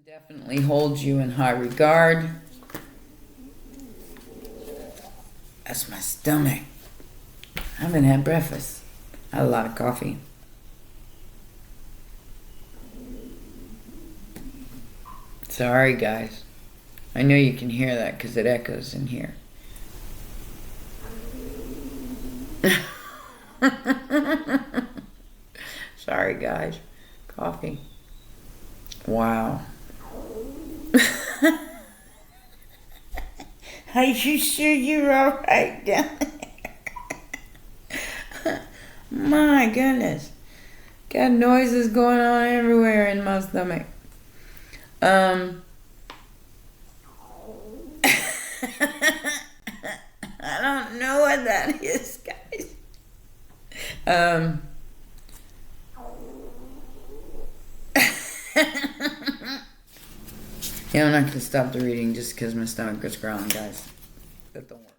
Definitely holds you in high regard. That's my stomach. I haven't had breakfast. I had a lot of coffee. Sorry, guys. I know you can hear that because it echoes in here. Sorry, guys. Coffee. Wow. Are you sure you're alright down there? My goodness. Got noises going on everywhere in my stomach. I don't know what that is, guys. Yeah, I'm not going to stop the reading just because my stomach was growling, guys. That don't work.